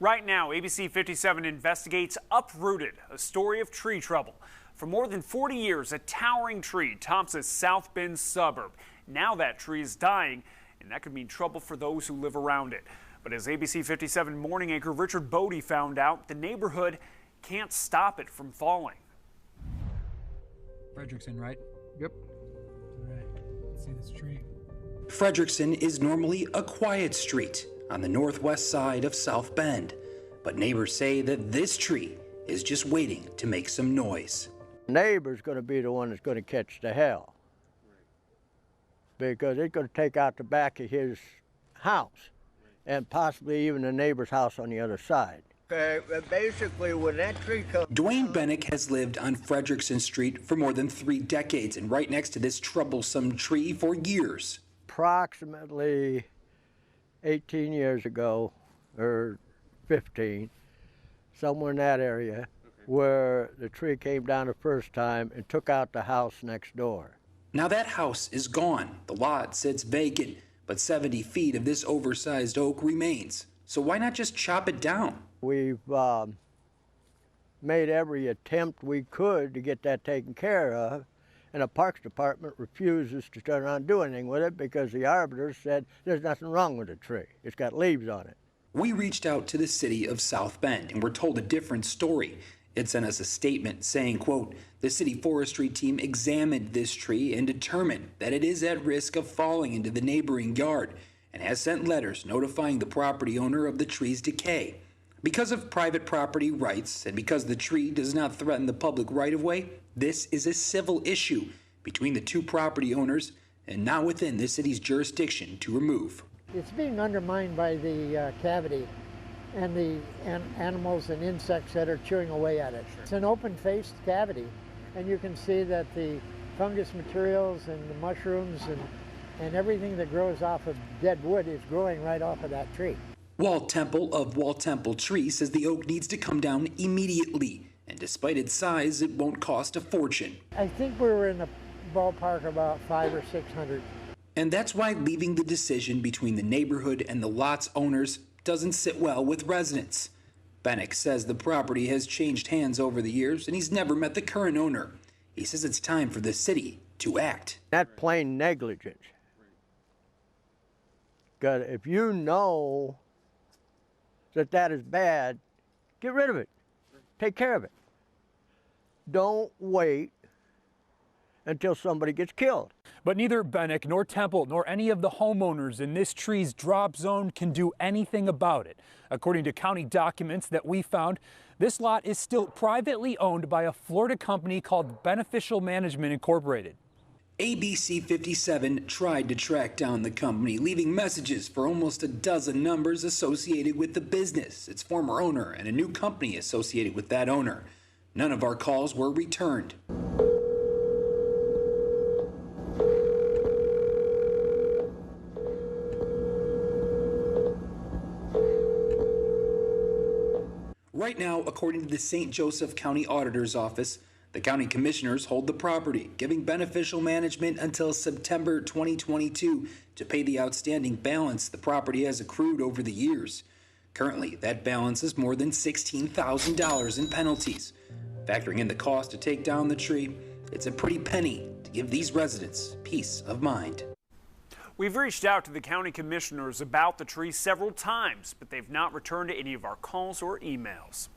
Right now, ABC57 investigates Uprooted, a story of tree trouble. For more than 40 years, a towering tree tops a South Bend suburb. Now that tree is dying, and that could mean trouble for those who live around it. But as ABC57 morning anchor Richard Bodee found out, the neighborhood can't stop it from falling. Frederickson, right? Yep. All right, let's see this tree. Frederickson is normally a quiet street on the northwest side of South Bend, but neighbors say that this tree is just waiting to make some noise. The neighbor's going to be the one that's going to catch the hell, because it's going to take out the back of his house and possibly even the neighbor's house on the other side. Okay, basically when that tree comes... Dwayne Bennick has lived on Frederickson Street for more than 3 decades and right next to this troublesome tree for years. Approximately 18 years ago, or 15, somewhere in that area, where the tree came down the first time and took out the house next door. Now that house is gone. The lot sits vacant, but 70 feet of this oversized oak remains. So why not just chop it down? We've made every attempt we could to get that taken care of, and the Parks Department refuses to turn around and do anything with it because the arbiter said there's nothing wrong with the tree. It's got leaves on it. We reached out to the city of South Bend and were told a different story. It sent us a statement saying, quote, the city forestry team examined this tree and determined that it is at risk of falling into the neighboring yard and has sent letters notifying the property owner of the tree's decay. Because of private property rights and because the tree does not threaten the public right-of-way, this is a civil issue between the 2 property owners and not within the city's jurisdiction to remove. It's being undermined by the cavity and the animals and insects that are chewing away at it. It's an open-faced cavity, and you can see that the fungus materials and the mushrooms and everything that grows off of dead wood is growing right off of that tree. Walt Temple of Walt Temple Tree says the oak needs to come down immediately, and despite its size, it won't cost a fortune. I think we were in the ballpark about 500 or 600. And that's why leaving the decision between the neighborhood and the lot's owners doesn't sit well with residents. Bennick says the property has changed hands over the years, and he's never met the current owner. He says it's time for the city to act. That's plain negligence. Because if you know that is bad, get rid of it. Take care of it. Don't wait until somebody gets killed. But neither Bennick nor Temple nor any of the homeowners in this tree's drop zone can do anything about it. According to county documents that we found, this lot is still privately owned by a Florida company called Beneficial Management Incorporated. ABC57 tried to track down the company, leaving messages for almost a dozen numbers associated with the business, its former owner, and a new company associated with that owner. None of our calls were returned. Right now, according to the St. Joseph County Auditor's Office, the county commissioners hold the property, giving Beneficial Management until September 2022 to pay the outstanding balance the property has accrued over the years. Currently, that balance is more than $16,000 in penalties. Factoring in the cost to take down the tree, it's a pretty penny to give these residents peace of mind. We've reached out to the county commissioners about the tree several times, but they've not returned any of our calls or emails.